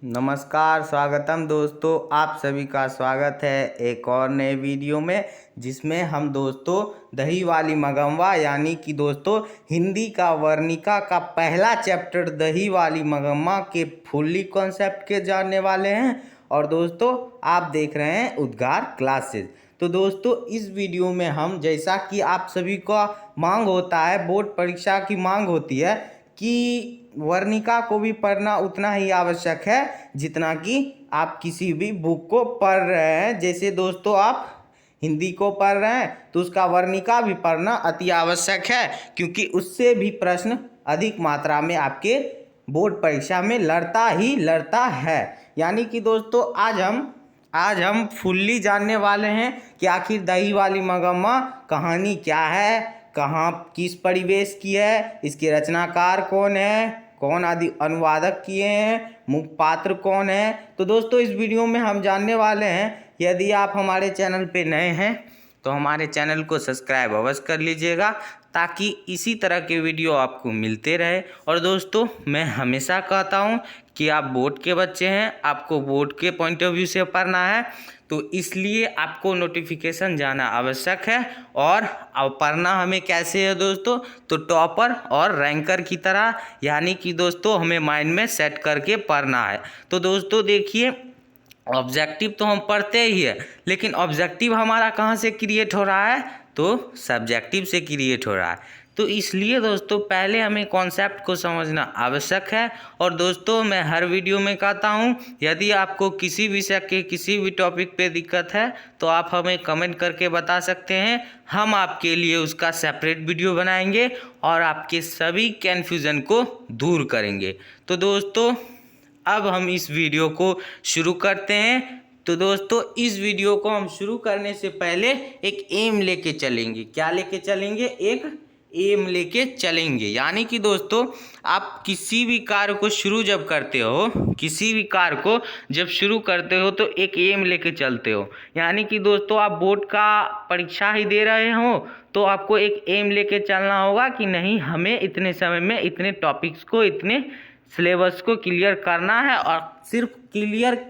नमस्कार, स्वागतम दोस्तों। आप सभी का स्वागत है एक और नए वीडियो में, जिसमें हम दोस्तों दही वाली मगम्मा यानी कि दोस्तों हिंदी का वर्णिका का पहला चैप्टर दही वाली मगम्मा के फुल्ली कॉन्सेप्ट के जानने वाले हैं। और दोस्तों आप देख रहे हैं उद्गार क्लासेस। तो दोस्तों इस वीडियो में हम, जैसा कि आप सभी का मांग होता है, बोर्ड परीक्षा की मांग होती है कि वर्णिका को भी पढ़ना उतना ही आवश्यक है जितना कि आप किसी भी बुक को पढ़ रहे हैं। जैसे दोस्तों आप हिंदी को पढ़ रहे हैं तो उसका वर्णिका भी पढ़ना अति आवश्यक है, क्योंकि उससे भी प्रश्न अधिक मात्रा में आपके बोर्ड परीक्षा में लड़ता है। यानी कि दोस्तों आज हम फुल्ली जानने वाले हैं कि आखिर दही वाली मगम्मा कहानी क्या है, कहाँ किस परिवेश की है, इसके रचनाकार कौन है, कौन आदि अनुवादक किए हैं, मुख्य पात्र कौन है। तो दोस्तों इस वीडियो में हम जानने वाले हैं। यदि आप हमारे चैनल पे नए हैं तो हमारे चैनल को सब्सक्राइब अवश्य कर लीजिएगा, ताकि इसी तरह के वीडियो आपको मिलते रहे। और दोस्तों मैं हमेशा कहता हूँ कि आप बोर्ड के बच्चे हैं, आपको बोर्ड के पॉइंट ऑफ व्यू से पढ़ना है, तो इसलिए आपको नोटिफिकेशन जाना आवश्यक है। और अब पढ़ना हमें कैसे है दोस्तों, तो टॉपर और रैंकर की तरह, यानी कि दोस्तों हमें माइंड में सेट करके पढ़ना है। तो दोस्तों देखिए, ऑब्जेक्टिव तो हम पढ़ते ही है, लेकिन ऑब्जेक्टिव हमारा कहाँ से क्रिएट हो रहा है, तो सब्जेक्टिव से क्रिएट हो रहा है। तो इसलिए दोस्तों पहले हमें कॉन्सेप्ट को समझना आवश्यक है। और दोस्तों मैं हर वीडियो में कहता हूँ, यदि आपको किसी विषय के किसी भी टॉपिक पे दिक्कत है तो आप हमें कमेंट करके बता सकते हैं। हम आपके लिए उसका सेपरेट वीडियो बनाएंगे और आपके सभी कन्फ्यूज़न को दूर करेंगे। तो दोस्तों अब हम इस वीडियो को शुरू करते हैं। तो दोस्तों इस वीडियो को हम शुरू करने से पहले एक एम लेके चलेंगे। क्या लेके चलेंगे? एक एम लेके चलेंगे। यानी कि दोस्तों आप किसी भी कार्य को शुरू जब करते हो, किसी भी कार्य को जब शुरू करते हो तो एक एम लेके चलते हो। यानी कि दोस्तों आप बोर्ड का परीक्षा ही दे रहे हो तो आपको एक एम लेके चलना होगा कि नहीं, हमें इतने समय में इतने टॉपिक्स को, इतने सिलेबस को क्लियर करना है। और सिर्फ क्लियर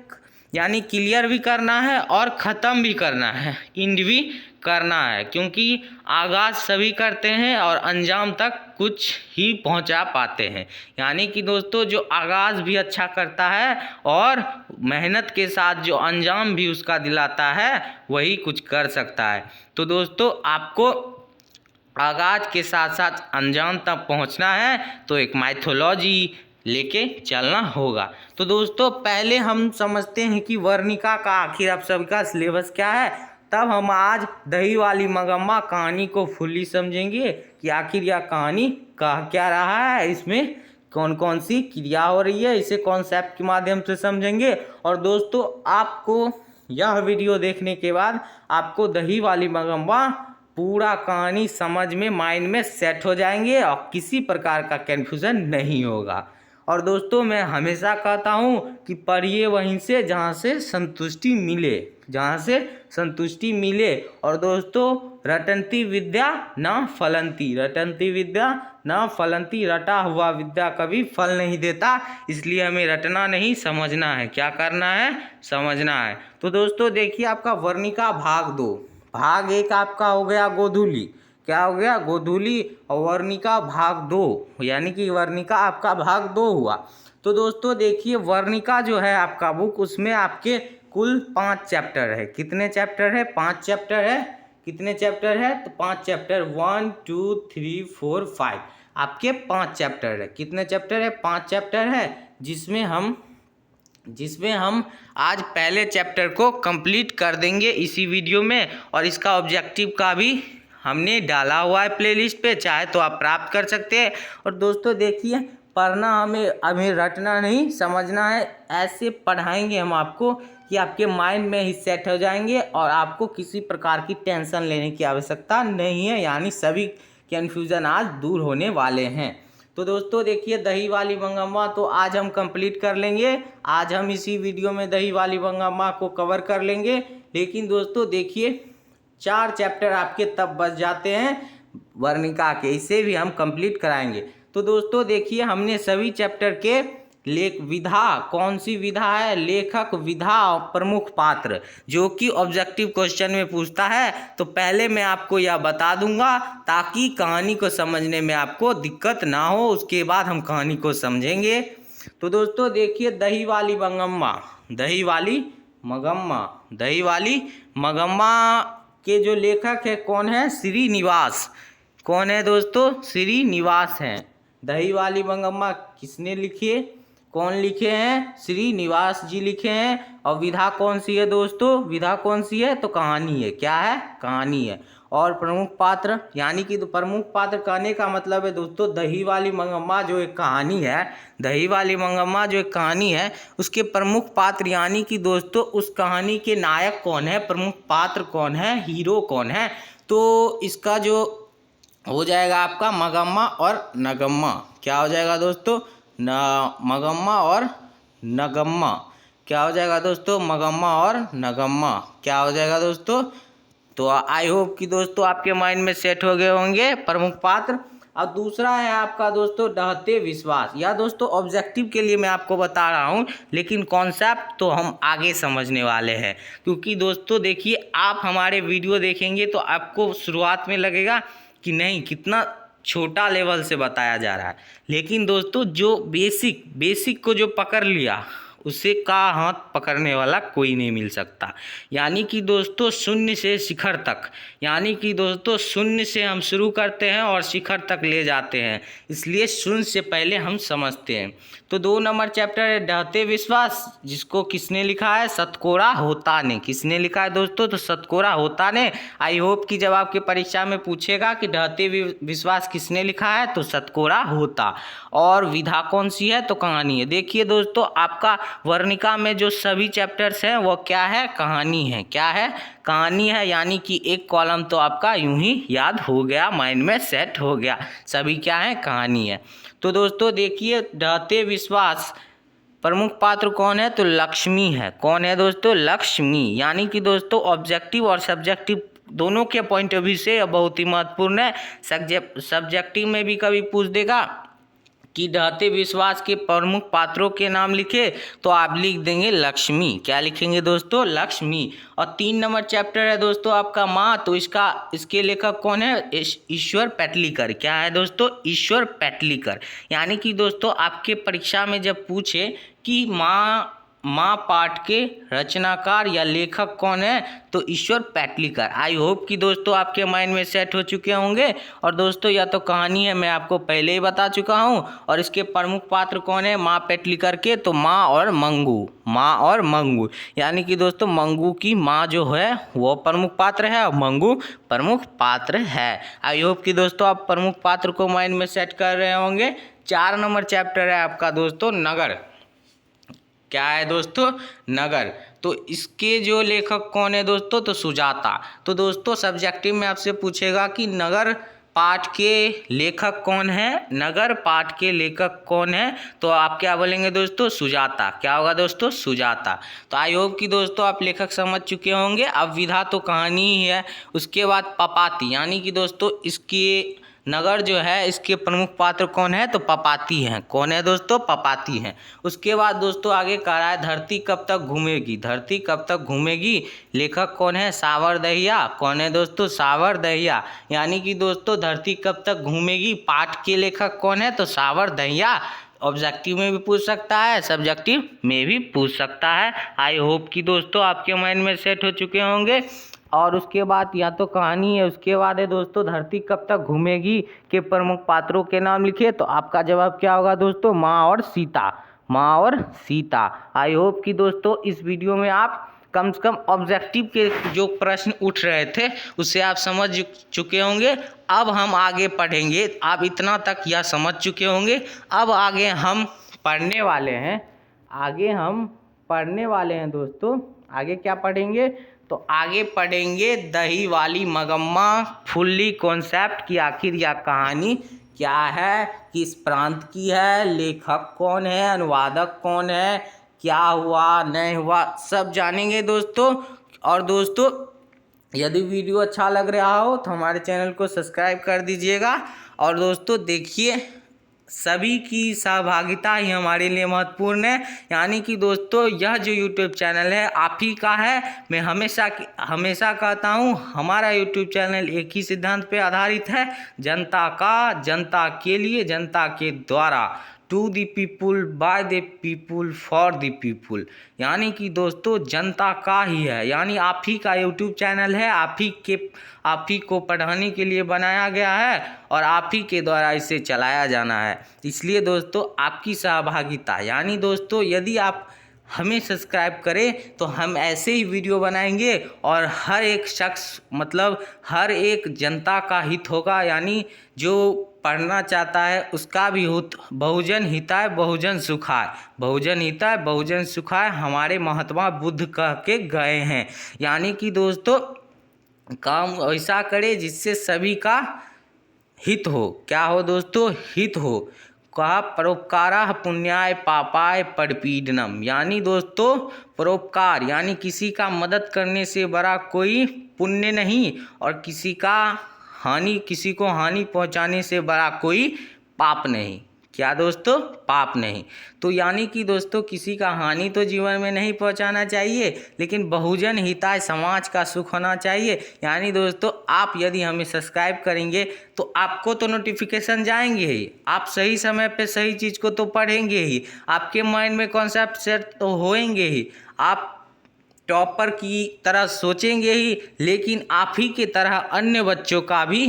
यानी क्लियर भी करना है और ख़त्म भी करना है, इंड भी करना है, क्योंकि आगाज़ सभी करते हैं और अंजाम तक कुछ ही पहुंचा पाते हैं। यानी कि दोस्तों जो आगाज़ भी अच्छा करता है और मेहनत के साथ जो अंजाम भी उसका दिलाता है, वही कुछ कर सकता है। तो दोस्तों आपको आगाज़ के साथ साथ अंजाम तक पहुंचना है तो एक माइथोलॉजी लेके चलना होगा। तो दोस्तों पहले हम समझते हैं कि वर्णिका का आखिर आप सबका सिलेबस क्या है, तब हम आज दही वाली मगम्मा कहानी को फुल्ली समझेंगे कि आखिर यह कहानी कह क्या रहा है, इसमें कौन कौन सी क्रिया हो रही है, इसे कॉन्सेप्ट के माध्यम से समझेंगे। और दोस्तों आपको यह वीडियो देखने के बाद आपको दही वाली मगम्मा पूरा कहानी समझ में, माइंड में सेट हो जाएंगे और किसी प्रकार का कन्फ्यूज़न नहीं होगा। और दोस्तों मैं हमेशा कहता हूँ कि पढ़िए वहीं से जहाँ से संतुष्टि मिले, जहाँ से संतुष्टि मिले। और दोस्तों रटंती विद्या न फलंती, रटंती विद्या न फलंती, रटा हुआ विद्या कभी फल नहीं देता। इसलिए हमें रटना नहीं, समझना है। क्या करना है? समझना है। तो दोस्तों देखिए, आपका वर्णिका भाग 2, भाग 1 आपका हो गया गोधूली। क्या हो गया? गोधूली। और वर्णिका भाग 2, यानी कि वर्णिका आपका भाग 2 हुआ। तो दोस्तों देखिए, वर्णिका जो है आपका बुक, उसमें आपके कुल 5 चैप्टर है। कितने चैप्टर है? 5 चैप्टर है। कितने चैप्टर है? तो 5 चैप्टर, 1 2 3 4 5, आपके 5 चैप्टर है। कितने चैप्टर है? 5 चैप्टर है, जिसमें हम आज पहले चैप्टर को कंप्लीट कर देंगे इसी वीडियो में। और इसका ऑब्जेक्टिव का भी हमने डाला हुआ है प्लेलिस्ट पे, चाहे तो आप प्राप्त कर सकते हैं। और दोस्तों देखिए, पढ़ना हमें रटना नहीं, समझना है। ऐसे पढ़ाएंगे हम आपको कि आपके माइंड में ही सेट हो जाएंगे और आपको किसी प्रकार की टेंशन लेने की आवश्यकता नहीं है। यानी सभी कन्फ्यूज़न आज दूर होने वाले हैं। तो दोस्तों देखिए, दही वाली मगम्मा तो आज हम कंप्लीट कर लेंगे। आज हम इसी वीडियो में दही वाली मगम्मा को कवर कर लेंगे। लेकिन दोस्तों देखिए, 4 चैप्टर आपके तब बच जाते हैं वर्णिका के, इसे भी हम कंप्लीट कराएंगे। तो दोस्तों देखिए, हमने सभी चैप्टर के लेख विधा, कौन सी विधा है? लेखक, विधा और प्रमुख पात्र, जो कि ऑब्जेक्टिव क्वेश्चन में पूछता है। तो पहले मैं आपको यह बता दूंगा ताकि कहानी को समझने में आपको दिक्कत ना हो, उसके बाद हम कहानी को समझेंगे। तो दोस्तों देखिए, दही वाली मंगम्मा, दही वाली मगम्मा, दही वाली मगम्मा के जो लेखक है कौन है? श्रीनिवास। कौन है दोस्तों? श्रीनिवास हैं। दही वाली मंगम्मा किसने लिखी है? कौन लिखे हैं? श्रीनिवास जी लिखे हैं। और विधा कौन सी है दोस्तों? विधा कौन सी है? तो कहानी है। क्या है? कहानी है। और प्रमुख पात्र, यानी कि तो प्रमुख पात्र कहने का मतलब है दोस्तों, दही वाली मंगम्मा जो एक कहानी है, दही वाली मंगम्मा जो एक कहानी है, उसके प्रमुख पात्र यानी कि दोस्तों उस कहानी के नायक कौन है, प्रमुख पात्र कौन है, हीरो कौन है। तो इसका जो हो जाएगा आपका मगम्मा और नगम्मा। क्या हो जाएगा दोस्तों? मगम्मा और नगम्मा। क्या हो जाएगा दोस्तों? मगम्मा और नगम्मा। क्या हो जाएगा दोस्तों? तो आई होप कि दोस्तों आपके माइंड में सेट हो गए होंगे प्रमुख पात्र। अब दूसरा है आपका दोस्तों ढहते विश्वास। या दोस्तों ऑब्जेक्टिव के लिए मैं आपको बता रहा हूँ, लेकिन कॉन्सेप्ट तो हम आगे समझने वाले हैं। क्योंकि दोस्तों देखिए, आप हमारे वीडियो देखेंगे तो आपको शुरुआत में लगेगा कि नहीं, कितना छोटा लेवल से बताया जा रहा है, लेकिन दोस्तों जो बेसिक को जो पकड़ लिया, उसे का हाथ पकड़ने वाला कोई नहीं मिल सकता। यानी कि दोस्तों शून्य से शिखर तक, यानी कि दोस्तों शून्य से हम शुरू करते हैं और शिखर तक ले जाते हैं, इसलिए शून्य से पहले हम समझते हैं। तो 2 नंबर चैप्टर है ढहते विश्वास, जिसको किसने लिखा है? सतकोरा होता ने। किसने लिखा है दोस्तों? तो सतकोरा होता ने। आई होप कि जब आपके परीक्षा में पूछेगा कि ढहते विश्वास किसने लिखा है, तो सतकोरा होता। और विधा कौन सी है? तो कहानी है। देखिए दोस्तों, आपका वर्णिका में जो सभी चैप्टर्स हैं वो क्या है? कहानी है। क्या है? कहानी है। यानी कि एक कॉलम तो आपका यूं ही याद हो गया, माइंड में सेट हो गया, सभी क्या है? कहानी है। तो दोस्तों देखिए, ढहते विश्वास प्रमुख पात्र कौन है? तो लक्ष्मी है। कौन है दोस्तों? लक्ष्मी। यानी कि दोस्तों ऑब्जेक्टिव और सब्जेक्टिव दोनों के पॉइंट ऑफ व्यू से बहुत ही महत्वपूर्ण है। सब्जेक्टिव में भी कभी पूछ देगा कि ढहते विश्वास के प्रमुख पात्रों के नाम लिखे, तो आप लिख देंगे लक्ष्मी। क्या लिखेंगे दोस्तों? लक्ष्मी। और 3 नंबर चैप्टर है दोस्तों आपका माँ, तो इसके लेखक कौन है? ईश्वर पेटलीकर। क्या है दोस्तों? ईश्वर पेटलीकर। यानी कि दोस्तों आपके परीक्षा में जब पूछे कि माँ पाठ के रचनाकार या लेखक कौन है, तो ईश्वर पेटलीकर। आई होप कि दोस्तों आपके माइंड में सेट हो चुके होंगे। और दोस्तों या तो कहानी है, मैं आपको पहले ही बता चुका हूँ, और इसके प्रमुख पात्र कौन है माँ पेटलीकर के? तो माँ और मंगू, माँ और मंगू। यानी कि दोस्तों मंगू की माँ जो है वो प्रमुख पात्र है और मंगू प्रमुख पात्र है। आई होप कि दोस्तों आप प्रमुख पात्र को माइंड में सेट कर रहे होंगे। 4 नंबर चैप्टर है आपका दोस्तों नगर। क्या है दोस्तों? नगर। तो इसके जो लेखक कौन है दोस्तों? तो सुजाता। तो दोस्तों सब्जेक्टिव में आपसे पूछेगा कि नगर पाठ के लेखक कौन है, नगर पाठ के लेखक कौन है, तो आप क्या बोलेंगे दोस्तों? सुजाता। क्या होगा दोस्तों? सुजाता। तो आई होप कि दोस्तों आप लेखक समझ चुके होंगे। अब विधा तो कहानी ही है। उसके बाद पपाती, यानी कि दोस्तों इसके नगर जो है इसके प्रमुख पात्र कौन है? तो पपाती हैं। कौन है दोस्तों? पपाती हैं। उसके बाद दोस्तों आगे कह रहा है धरती कब तक घूमेगी। धरती कब तक घूमेगी, लेखक कौन है? सावर दहिया। कौन है दोस्तों? सावर दहिया। यानी कि दोस्तों धरती कब तक घूमेगी पाठ के लेखक कौन है? तो सावर दहिया। ऑब्जेक्टिव में भी पूछ सकता है, सब्जेक्टिव में भी पूछ सकता है। आई होप कि दोस्तों आपके माइंड में सेट हो चुके होंगे। और उसके बाद या तो कहानी है, उसके बाद है दोस्तों धरती कब तक घूमेगी के प्रमुख पात्रों के नाम लिखिए, तो आपका जवाब क्या होगा दोस्तों? माँ और सीता। माँ और सीता। आई होप कि दोस्तों इस वीडियो में आप कम से कम ऑब्जेक्टिव के जो प्रश्न उठ रहे थे उसे आप समझ चुके होंगे। अब हम आगे पढ़ेंगे। आप इतना तक यह समझ चुके होंगे। अब आगे हम पढ़ने वाले हैं, दोस्तों। आगे क्या पढ़ेंगे? तो आगे पढ़ेंगे दही वाली मगम्मा फुल्ली कॉन्सेप्ट की आखिर यह कहानी क्या है, किस प्रांत की है, लेखक कौन है, अनुवादक कौन है, क्या हुआ नहीं हुआ, सब जानेंगे दोस्तों। और दोस्तों यदि वीडियो अच्छा लग रहा हो तो हमारे चैनल को सब्सक्राइब कर दीजिएगा। और दोस्तों देखिए सभी की सहभागिता ही हमारे लिए महत्वपूर्ण है। यानी कि दोस्तों यह जो यूट्यूब चैनल है आप ही का है। मैं हमेशा कहता हूँ हमारा यूट्यूब चैनल एक ही सिद्धांत पे आधारित है, जनता का, जनता के लिए, जनता के द्वारा, to the people, by the people, for the people. यानी कि दोस्तों जनता का ही है, यानी आप ही का यूट्यूब चैनल है, आप ही को पढ़ाने के लिए बनाया गया है और आप ही के द्वारा इसे चलाया जाना है। इसलिए दोस्तों आपकी सहभागिता, यानी दोस्तों यदि आप हमें सब्सक्राइब करें तो हम ऐसे ही वीडियो बनाएंगे और हर एक शख्स, मतलब हर एक जनता का हित होगा, यानी जो पढ़ना चाहता है उसका भी हित। बहुजन हिताय बहुजन सुखाय, बहुजन हिताय बहुजन सुखाय हमारे महात्मा बुद्ध कह के गए हैं। यानी कि दोस्तों काम ऐसा करे जिससे सभी का हित हो। क्या हो दोस्तों? हित हो। कहा परोपकारा पुण्याय पापाय परपीडनम, यानी दोस्तों परोपकार यानी किसी का मदद करने से बड़ा कोई पुण्य नहीं और किसी को हानि पहुंचाने से बड़ा कोई पाप नहीं। क्या दोस्तों? पाप नहीं। तो यानी कि दोस्तों किसी का हानि तो जीवन में नहीं पहुंचाना चाहिए, लेकिन बहुजन हिताय, समाज का सुख होना चाहिए। यानी दोस्तों आप यदि हमें सब्सक्राइब करेंगे तो आपको तो नोटिफिकेशन जाएंगे ही, आप सही समय पे सही चीज़ को तो पढ़ेंगे ही, आपके माइंड में कॉन्सेप्ट सेट तो होएंगे ही, आप टॉपर की तरह सोचेंगे ही, लेकिन आप ही की तरह अन्य बच्चों का भी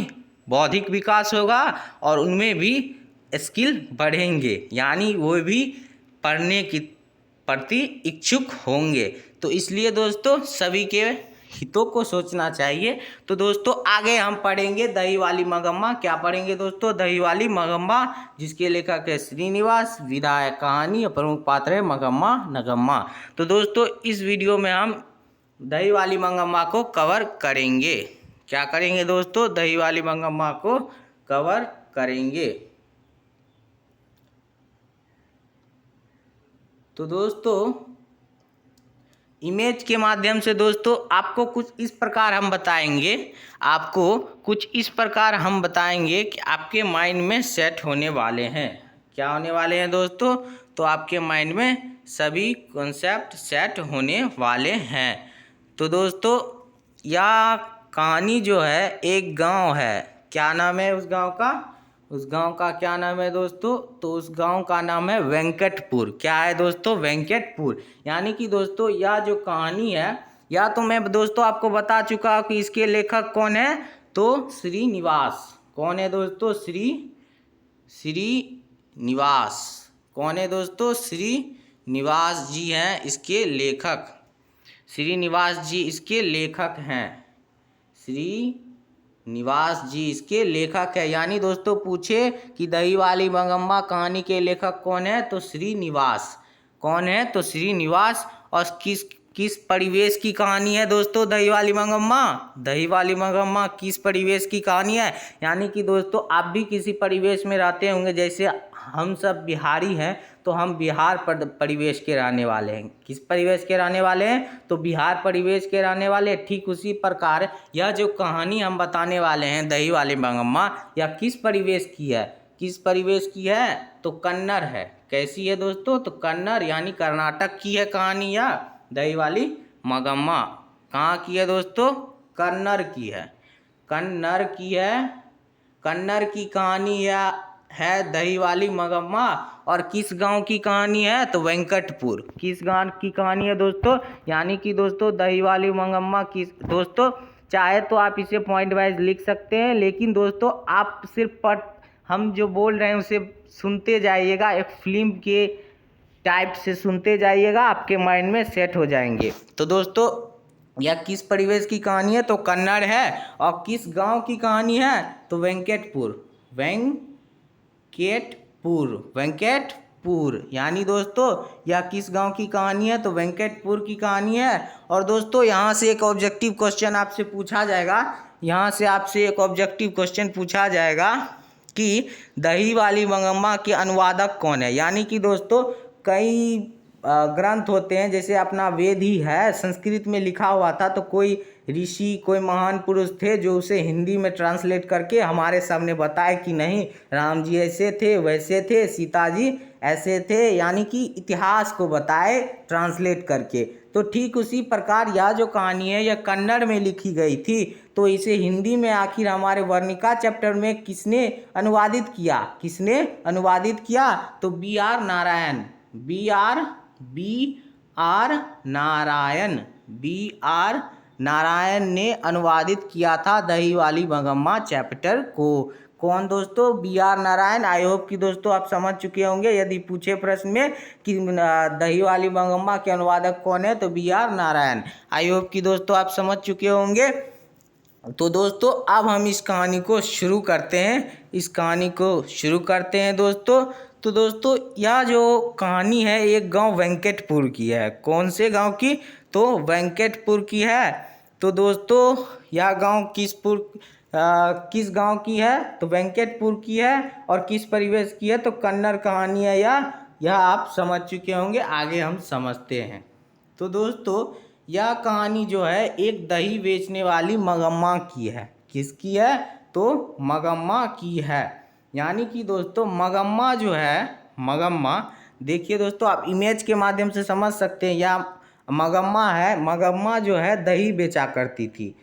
बौद्धिक विकास होगा और उनमें भी स्किल बढ़ेंगे, यानी वो भी पढ़ने की प्रति इच्छुक होंगे। तो इसलिए दोस्तों सभी के हितों को सोचना चाहिए। तो दोस्तों आगे हम पढ़ेंगे दही वाली मगम्मा। क्या पढ़ेंगे दोस्तों? दही वाली मगम्मा, जिसके लेखक है श्रीनिवास, विधा है कहानी और प्रमुख पात्र है मगम्मा नगम्मा। तो दोस्तों इस वीडियो में हम दही वाली मगम्मा को कवर करेंगे। क्या करेंगे दोस्तों? दही वाली मगम्मा को कवर करेंगे। तो दोस्तों इमेज के माध्यम से दोस्तों आपको कुछ इस प्रकार हम बताएंगे कि आपके माइंड में सेट होने वाले हैं। क्या होने वाले हैं दोस्तों? तो आपके माइंड में सभी कॉन्सेप्ट सेट होने वाले हैं। तो दोस्तों यह कहानी जो है, एक गांव है। क्या नाम है उस गांव का? उस गांव का क्या नाम है दोस्तों? तो उस गांव का नाम है वेंकटपुर। क्या है दोस्तों? वेंकटपुर। यानी कि दोस्तों यह जो कहानी है, या तो मैं दोस्तों आपको बता चुका कि इसके लेखक कौन है, तो श्रीनिवास। कौन है दोस्तों? श्रीनिवास। कौन है दोस्तों? श्रीनिवास जी हैं इसके लेखक। श्रीनिवास जी इसके लेखक हैं। श्रीनिवास जी इसके लेखक है। यानी दोस्तों पूछे कि दही वाली मगम्मा कहानी के लेखक कौन है, तो श्रीनिवास। कौन है? तो श्रीनिवास। और किस परिवेश की कहानी है दोस्तों दही वाली मगम्मा? दही वाली मगम्मा किस परिवेश की कहानी है? यानी कि दोस्तों आप भी किसी परिवेश में रहते होंगे, जैसे हम सब बिहारी हैं तो हम बिहार परिवेश के रहने वाले हैं। किस परिवेश के रहने वाले हैं? तो बिहार परिवेश के रहने वाले। ठीक उसी प्रकार यह जो कहानी हम बताने वाले हैं दही वाली मगम्मा, यह किस परिवेश की है? किस परिवेश की है? तो कन्नड़ है। कैसी है दोस्तों? तो कन्नड़, यानी कर्नाटक की है कहानी। यह दही वाली मगम्मा कहाँ की है दोस्तों? कन्नड़ की है। कन्नड़ की है। कन्नड़ की कहानी है दही वाली मगम्मा। और किस गांव की कहानी है? तो वेंकटपुर। किस गांव की कहानी है दोस्तों? यानी कि दोस्तों दही वाली मगम्मा की, दोस्तों चाहे तो आप इसे पॉइंट वाइज लिख सकते हैं, लेकिन दोस्तों आप सिर्फ हम जो बोल रहे हैं उसे सुनते जाइएगा, एक फिल्म के टाइप से सुनते जाइएगा, आपके माइंड में सेट हो जाएंगे। तो दोस्तों यह किस परिवेश की कहानी है? तो कन्नड़ है। और किस गांव की कहानी है? तो वेंकटपुर। वेंकटपुर। यानी दोस्तों यह किस गांव की कहानी है? तो वेंकटपुर की कहानी है। और दोस्तों यहाँ से एक ऑब्जेक्टिव क्वेश्चन आपसे पूछा जाएगा, कि दही वाली मगम्मा के अनुवादक कौन है? यानी कि दोस्तों कई ग्रंथ होते हैं, जैसे अपना वेद ही है, संस्कृत में लिखा हुआ था, तो कोई ऋषि, कोई महान पुरुष थे जो उसे हिंदी में ट्रांसलेट करके हमारे सामने बताए कि नहीं, राम जी ऐसे थे, वैसे थे, सीता जी ऐसे थे, यानी कि इतिहास को बताए ट्रांसलेट करके। तो ठीक उसी प्रकार यह जो कहानी है यह कन्नड़ में लिखी गई थी, तो इसे हिंदी में आखिर हमारे वर्णिका चैप्टर में किसने अनुवादित किया? किसने अनुवादित किया? तो B.R. नारायण, B.R. नारायण ने अनुवादित किया था दही वाली मंगम्मा चैप्टर को। कौन दोस्तों? B.R. नारायण। आई होप कि दोस्तों आप समझ चुके होंगे। यदि पूछे प्रश्न में कि दही वाली मंगम्मा के अनुवादक कौन है, तो B.R. नारायण। आई होप कि दोस्तों आप समझ चुके होंगे। तो दोस्तों अब हम इस कहानी को शुरू करते हैं दोस्तों। तो दोस्तों यह जो कहानी है एक गांव वेंकटपुर की है। कौन से गांव की? तो वेंकटपुर की है। तो दोस्तों यह गांव किस गांव की है? तो वेंकटपुर की है। और किस परिवेश की है? तो कन्नड़ कहानी है यह आप समझ चुके होंगे। आगे हम समझते हैं। तो दोस्तों यह कहानी जो है एक दही बेचने वाली मगम्मा की है। किसकी है? तो मगम्मा की है। यानी कि दोस्तों मगम्मा जो है, मगम्मा देखिए दोस्तों, आप इमेज के माध्यम से समझ सकते हैं। यह मगम्मा है। मगम्मा जो है दही बेचा करती थी।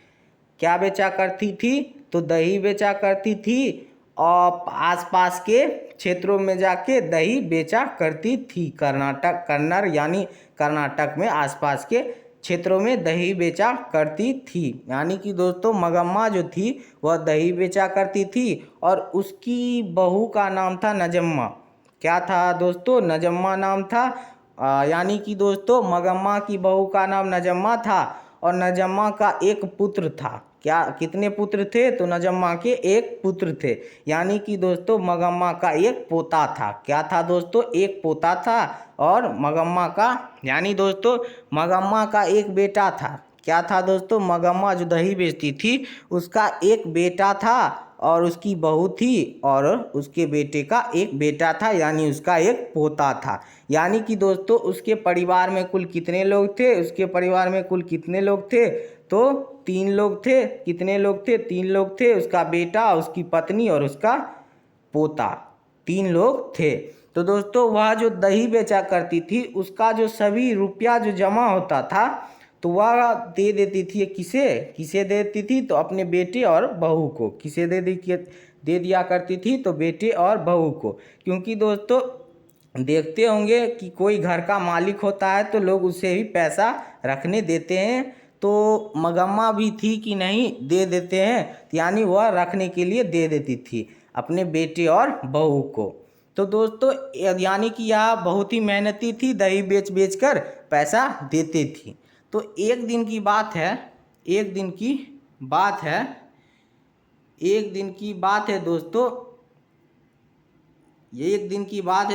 क्या बेचा करती थी? तो दही बेचा करती थी और आसपास के क्षेत्रों में जाके दही बेचा करती थी। कन्नड़ यानी कर्नाटक में आसपास के क्षेत्रों में दही बेचा करती थी। यानी कि दोस्तों मगम्मा जो थी वह दही बेचा करती थी और उसकी बहू का नाम था नजम्मा। क्या था दोस्तों? नजम्मा नाम था। यानी कि दोस्तों मगम्मा की बहू का नाम नजम्मा था और नजम्मा का एक पुत्र था। क्या, कितने पुत्र थे? तो नजम्मा के एक पुत्र थे। यानी कि दोस्तों मगम्मा का एक पोता था। क्या था दोस्तों? एक पोता था। और मगम्मा का, यानी दोस्तों मगम्मा का एक बेटा था। क्या था दोस्तों? मगम्मा जो दही बेचती थी उसका एक बेटा था और उसकी बहू थी और उसके बेटे का एक बेटा था, यानी उसका एक पोता था। यानी कि दोस्तों उसके परिवार में कुल कितने लोग थे? उसके परिवार में कुल कितने लोग थे? तो 3 लोग थे। कितने लोग थे? 3 लोग थे। उसका बेटा, उसकी पत्नी और उसका पोता, 3 लोग थे। तो दोस्तों वह जो दही बेचा करती थी उसका जो सभी रुपया जो जमा होता था तो वह दे देती थी। किसे देती थी? तो अपने बेटे और बहू को। किसे दे दिया करती थी? तो बेटे और बहू को। क्योंकि दोस्तों देखते होंगे कि कोई घर का मालिक होता है तो लोग उसे भी पैसा रखने देते हैं। तो मगम्मा भी थी कि नहीं, दे देते हैं, यानी वह रखने के लिए दे देती थी अपने बेटे और बहू को। तो दोस्तों यानी कि यह बहुत ही मेहनती थी, दही बेच कर पैसा देती थी। तो एक दिन की बात है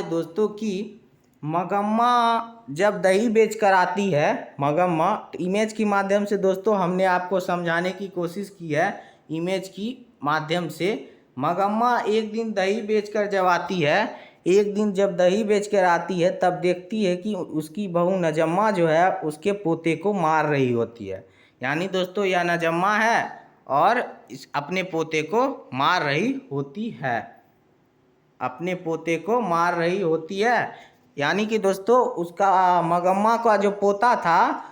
दोस्तों कि मगम्मा जब दही बेच कर आती है, मगम्मा, तो इमेज की माध्यम से दोस्तों हमने आपको समझाने की कोशिश की है। इमेज की माध्यम से मगम्मा एक दिन दही बेचकर जब आती है, तब देखती है कि उसकी बहू नजम्मा जो है उसके पोते को मार रही होती है। यानी दोस्तों यह नजम्मा है और अपने पोते को मार रही होती है। यानी कि दोस्तों उसका मगम्मा का जो पोता था,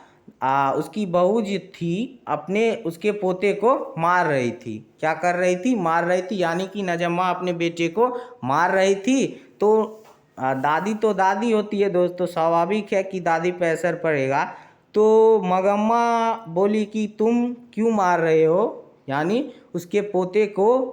उसकी बहू जी थी अपने उसके पोते को मार रही थी। क्या कर रही थी? मार रही थी। यानी कि नजम्मा अपने बेटे को मार रही थी। तो दादी तो दादी होती है दोस्तों, स्वाभाविक है कि दादी पे असर पड़ेगा। तो मगम्मा बोली कि तुम क्यों मार रहे हो, यानी उसके पोते को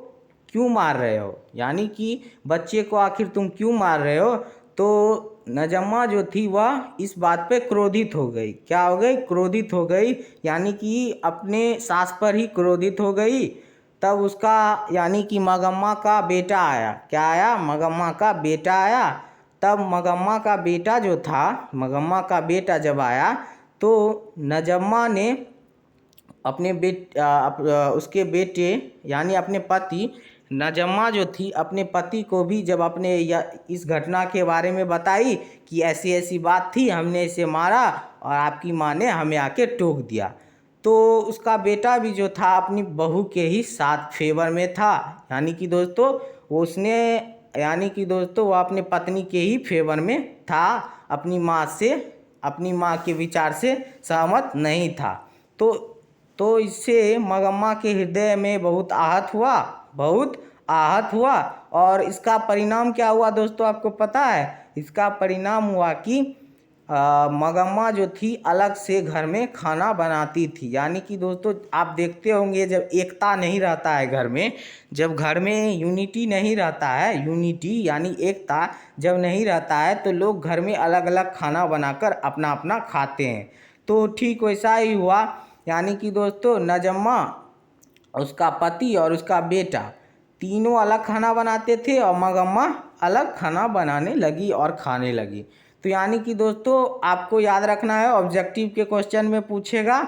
क्यों मार रहे हो, यानी कि बच्चे को आखिर तुम क्यों मार रहे हो। तो नजम्मा जो थी वह इस बात पे क्रोधित हो गई। क्या हो गई? क्रोधित हो गई। यानी कि अपने सास पर ही क्रोधित हो गई। तब उसका, यानी कि मगम्मा का बेटा आया। क्या आया? मगम्मा का बेटा आया। तब मगम्मा का बेटा जो था, मगम्मा का बेटा जब आया तो नजम्मा ने अपने उसके बेटे यानी अपने पति नजम्मा जो थी अपने पति को भी जब अपने इस घटना के बारे में बताई कि ऐसी ऐसी बात थी, हमने इसे मारा और आपकी माँ ने हमें आके टोक दिया, तो उसका बेटा भी जो था अपनी बहू के ही साथ फेवर में था। यानी कि दोस्तों वो अपने पत्नी के ही फेवर में था, अपनी माँ के विचार से सहमत नहीं था। तो इससे मगम्मा के हृदय में बहुत आहत हुआ। और इसका परिणाम क्या हुआ दोस्तों, आपको पता है? इसका परिणाम हुआ कि मगम्मा जो थी अलग से घर में खाना बनाती थी। यानी कि दोस्तों आप देखते होंगे, जब एकता नहीं रहता है घर में, जब घर में यूनिटी नहीं रहता है, यूनिटी यानी एकता जब नहीं रहता है, तो लोग घर में अलग अलग खाना बनाकर अपना अपना खाते हैं। तो ठीक वैसा ही हुआ। यानी कि दोस्तों नजम्मा, उसका पति और उसका बेटा तीनों अलग खाना बनाते थे और मगम्मा अलग खाना बनाने लगी और खाने लगी। तो यानी कि दोस्तों आपको याद रखना है, ऑब्जेक्टिव के क्वेश्चन में पूछेगा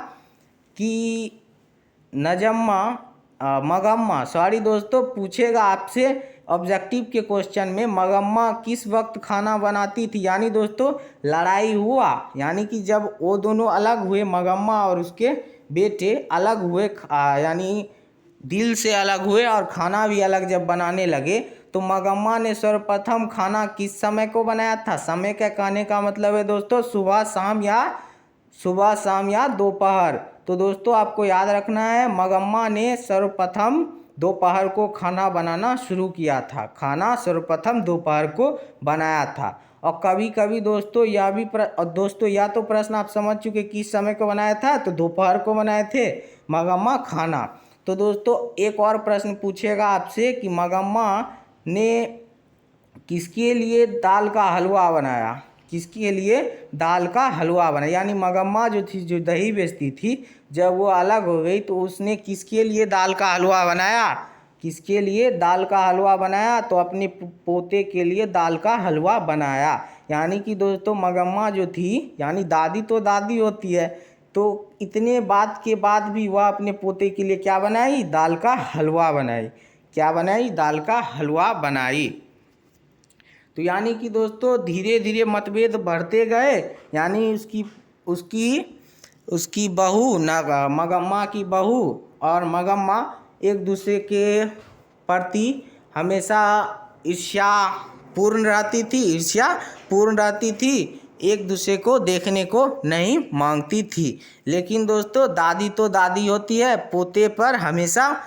कि पूछेगा आपसे ऑब्जेक्टिव के क्वेश्चन में मगम्मा किस वक्त खाना बनाती थी। यानी दोस्तों लड़ाई हुआ, यानी कि जब वो दोनों अलग हुए, मगम्मा और उसके बेटे अलग हुए, यानी दिल से अलग हुए और खाना भी अलग जब बनाने लगे, तो मगम्मा ने सर्वप्रथम खाना किस समय को बनाया था। समय का कहने का मतलब है दोस्तों सुबह शाम या दोपहर। तो दोस्तों आपको याद रखना है, मगम्मा ने सर्वप्रथम दोपहर को खाना बनाना शुरू किया था, खाना सर्वप्रथम दोपहर को बनाया था। और कभी कभी दोस्तों दोस्तों या तो प्रश्न आप समझ चुके किस समय को बनाया था, तो दोपहर को बनाए थे मगम्मा खाना। तो दोस्तों एक और प्रश्न पूछेगा आपसे कि मगम्मा ने किसके लिए दाल का हलवा बनाया, यानी मगम्मा जो थी, जो दही बेचती थी, जब वो अलग हो गई तो उसने किसके लिए दाल का हलवा बनाया, तो अपने पोते के लिए दाल का हलवा बनाया। यानी कि दोस्तों मगम्मा जो थी, यानी दादी तो दादी होती है, तो इतने बात के बाद भी वह अपने पोते के लिए क्या बनाई, दाल का हलवा बनाई। तो यानी कि दोस्तों धीरे धीरे मतभेद बढ़ते गए। यानी उसकी बहू मगम्मा की बहू और मगम्मा एक दूसरे के प्रति हमेशा ईर्ष्यापूर्ण रहती थी, एक दूसरे को देखने को नहीं मांगती थी। लेकिन दोस्तों दादी तो दादी होती है, पोते पर हमेशा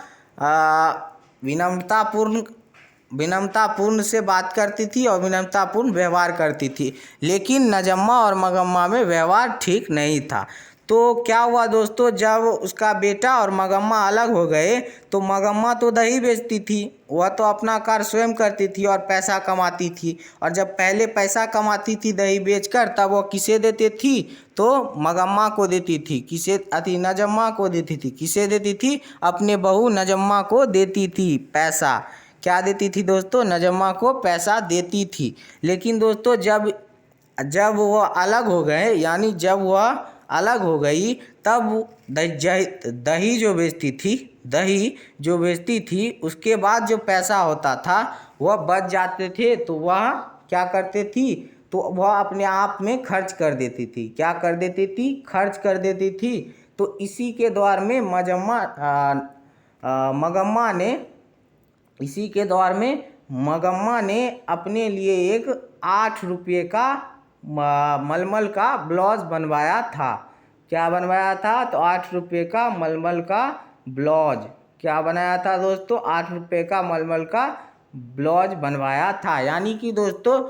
विनम्रतापूर्ण से बात करती थी और विनम्रतापूर्ण व्यवहार करती थी। लेकिन नजम्मा और मगम्मा में व्यवहार ठीक नहीं था। तो क्या हुआ दोस्तों, जब उसका बेटा और मगम्मा अलग हो गए, तो मगम्मा तो दही बेचती थी, वह तो अपना कार्य स्वयं करती थी और पैसा कमाती थी। और जब पहले पैसा कमाती थी दही बेचकर, तब वो किसे देती थी, तो मगम्मा को देती थी, नजम्मा को देती थी। किसे देती थी, अपने बहू नजम्मा को देती थी पैसा। क्या देती थी दोस्तों, नजम्मा को पैसा देती थी। लेकिन दोस्तों जब वह अलग हो गए, यानी जब वह अलग हो गई, तब दही जो बेचती थी उसके बाद जो पैसा होता था वह बच जाते थे, तो वह क्या करते थी, तो वह अपने आप में खर्च कर देती थी। खर्च कर देती थी। तो इसी के दौर में मगम्मा ने अपने लिए एक 8 रुपये का मलमल का ब्लाउज बनवाया था। क्या बनवाया था, तो 8 रुपये का मलमल का ब्लाउज। क्या बनाया था दोस्तों, 8 रुपये का मलमल का ब्लाउज बनवाया था। यानी कि दोस्तों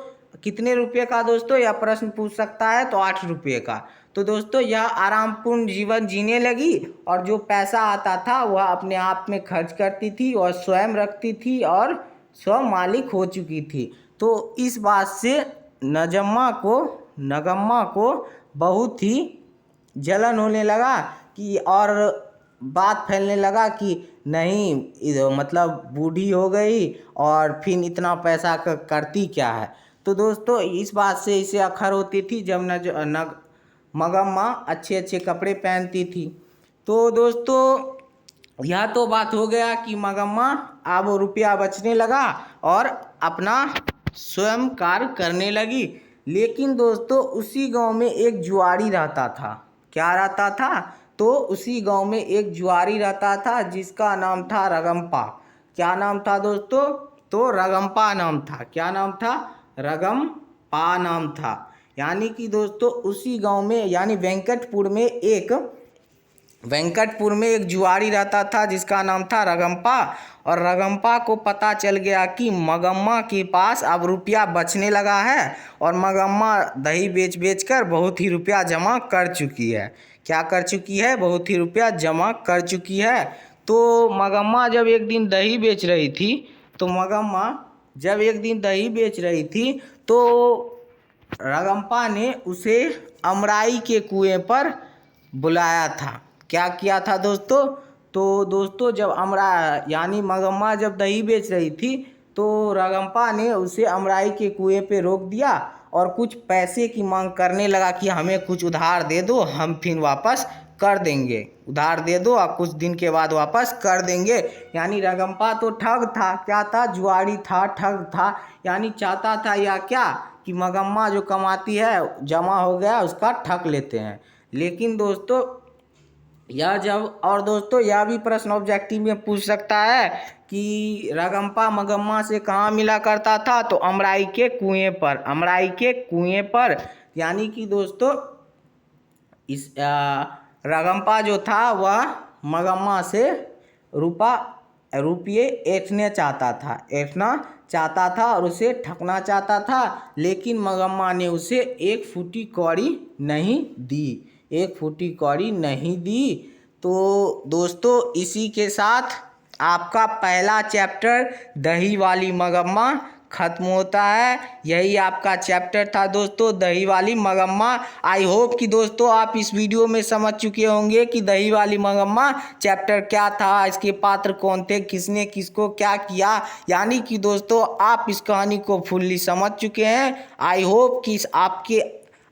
कितने रुपये का दोस्तों, यह प्रश्न पूछ सकता है, तो 8 रुपये का। तो दोस्तों यह आरामपूर्ण जीवन जीने लगी और जो पैसा आता था वह अपने आप में खर्च करती थी और स्वयं रखती थी और स्व मालिक हो चुकी थी। तो इस बात से नगम्मा को बहुत ही जलन होने लगा कि, और बात फैलने लगा कि नहीं मतलब बूढ़ी हो गई और फिर इतना पैसा करती क्या है। तो दोस्तों इस बात से इसे अखर होती थी जब मगम्मा अच्छे अच्छे कपड़े पहनती थी। तो दोस्तों यह तो बात हो गया कि मगम्मा अब रुपया बचने लगा और अपना स्वयं कार्य करने लगी। लेकिन दोस्तों उसी गांव में एक जुआरी रहता था। क्या रहता था? तो उसी गांव में एक जुआरी रहता था जिसका नाम था रगम्पा। क्या नाम था दोस्तों? तो रगम्पा नाम था। क्या नाम था? रगम्पा नाम था। यानी कि दोस्तों उसी गांव में यानी वेंकटपुर में एक जुआरी रहता था जिसका नाम था रगम्पा। और रगम्पा को पता चल गया कि मगम्मा के पास अब रुपया बचने लगा है और मगम्मा दही बेच बेच कर बहुत ही रुपया जमा कर चुकी है। क्या कर चुकी है? बहुत ही रुपया जमा कर चुकी है। तो मगम्मा जब एक दिन दही बेच रही थी तो रगम्पा ने उसे अमराई के कुएं पर बुलाया था। क्या किया था दोस्तों? तो दोस्तों जब मगम्मा जब दही बेच रही थी तो रगम्पा ने उसे अमराई के कुएं पे रोक दिया और कुछ पैसे की मांग करने लगा कि हमें कुछ उधार दे दो, हम फिर वापस कर देंगे। उधार दे दो और कुछ दिन के बाद वापस कर देंगे। यानी रगम्पा तो ठग था। क्या था? जुआरी था, ठग था। यानी चाहता था या क्या कि मगम्मा जो कमाती है जमा हो गया उसका ठग लेते हैं। लेकिन दोस्तों दोस्तों यह भी प्रश्न ऑब्जेक्टिव में पूछ सकता है कि रगम्पा मगम्मा से कहाँ मिला करता था? तो अमराई के कुएं पर। यानी कि दोस्तों इस रगम्पा जो था वह मगम्मा से रुपये ऐंठना चाहता था और उसे ठगना चाहता था। लेकिन मगम्मा ने उसे एक फूटी कौड़ी नहीं दी। तो दोस्तों इसी के साथ आपका पहला चैप्टर दही वाली मगम्मा खत्म होता है। यही आपका चैप्टर था दोस्तों, दही वाली मगम्मा। आई होप कि दोस्तों आप इस वीडियो में समझ चुके होंगे कि दही वाली मगम्मा चैप्टर क्या था, इसके पात्र कौन थे, किसने किसको क्या किया। यानी कि दोस्तों आप इस कहानी को फुल्ली समझ चुके हैं। आई होप कि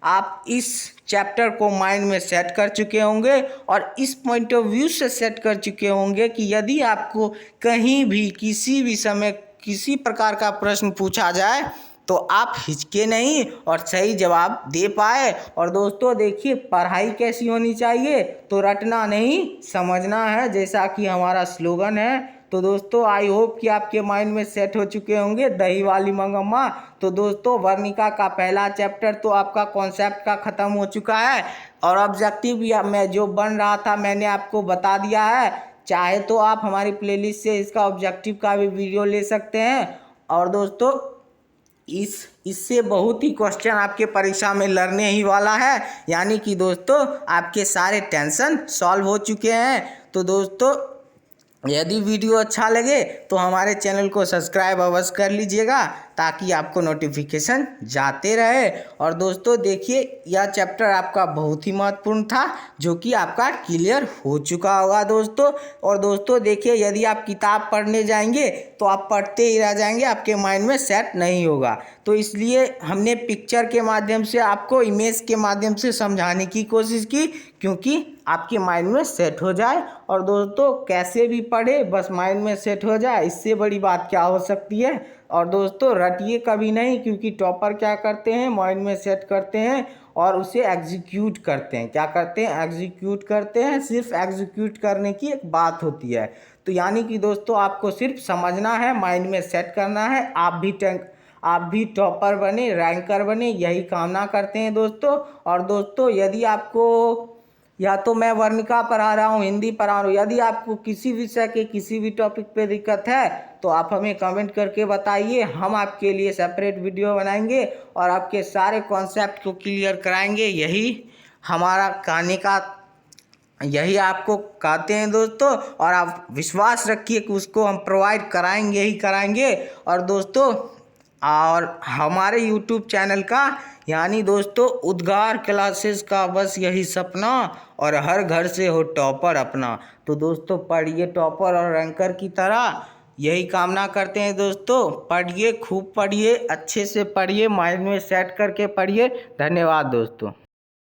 आप इस चैप्टर को माइंड में सेट कर चुके होंगे और इस पॉइंट ऑफ व्यू से सेट कर चुके होंगे कि यदि आपको कहीं भी किसी भी समय किसी प्रकार का प्रश्न पूछा जाए तो आप हिचके नहीं और सही जवाब दे पाए। और दोस्तों देखिए पढ़ाई कैसी होनी चाहिए? तो रटना नहीं समझना है, जैसा कि हमारा स्लोगन है। तो दोस्तों आई होप कि आपके माइंड में सेट हो चुके होंगे दही वाली मगम्मा। तो दोस्तों वर्णिका का पहला चैप्टर तो आपका कॉन्सेप्ट का ख़त्म हो चुका है और ऑब्जेक्टिव भी मैं जो बन रहा था मैंने आपको बता दिया है। चाहे तो आप हमारी प्लेलिस्ट से इसका ऑब्जेक्टिव का भी वीडियो ले सकते हैं। और दोस्तों इससे बहुत ही क्वेश्चन आपके परीक्षा में लड़ने ही वाला है। यानी कि दोस्तों आपके सारे टेंशन सॉल्व हो चुके हैं। तो दोस्तों यदि वीडियो अच्छा लगे तो हमारे चैनल को सब्सक्राइब अवश्य कर लीजिएगा ताकि आपको नोटिफिकेशन जाते रहे। और दोस्तों देखिए यह चैप्टर आपका बहुत ही महत्वपूर्ण था जो कि आपका क्लियर हो चुका होगा दोस्तों। और दोस्तों देखिए यदि आप किताब पढ़ने जाएंगे तो आप पढ़ते ही रह जाएंगे, आपके माइंड में सेट नहीं होगा। तो इसलिए हमने पिक्चर के माध्यम से आपको इमेज के माध्यम से समझाने की कोशिश की क्योंकि आपके माइंड में सेट हो जाए। और दोस्तों कैसे भी पढ़े बस माइंड में सेट हो जाए, इससे बड़ी बात क्या हो सकती है। और दोस्तों रटिए कभी नहीं क्योंकि टॉपर क्या करते हैं माइंड में सेट करते हैं और उसे एग्जीक्यूट करते हैं। क्या करते हैं? एग्जीक्यूट करते हैं। सिर्फ एग्जीक्यूट करने की एक बात होती है। तो यानी कि दोस्तों आपको सिर्फ समझना है, माइंड में सेट करना है। आप भी टॉपर बने, रैंकर बने, यही कामना करते हैं दोस्तों। और दोस्तों यदि आपको या तो मैं वर्णिका पढ़ा रहा हूँ, हिंदी पढ़ा रहा हूँ, यदि आपको किसी विषय के किसी भी टॉपिक पे दिक्कत है तो आप हमें कमेंट करके बताइए। हम आपके लिए सेपरेट वीडियो बनाएंगे और आपके सारे कॉन्सेप्ट को क्लियर कराएंगे। यही आपको कहते हैं दोस्तों। और आप विश्वास रखिए कि उसको हम प्रोवाइड कराएंगे ही कराएंगे। और दोस्तों हमारे YouTube चैनल का यानी दोस्तों उद्गार क्लासेस का बस यही सपना और हर घर से हो टॉपर अपना। तो दोस्तों पढ़िए टॉपर और रैंकर की तरह, यही कामना करते हैं दोस्तों। पढ़िए, खूब पढ़िए, अच्छे से पढ़िए, माइंड में सेट करके पढ़िए। धन्यवाद दोस्तों।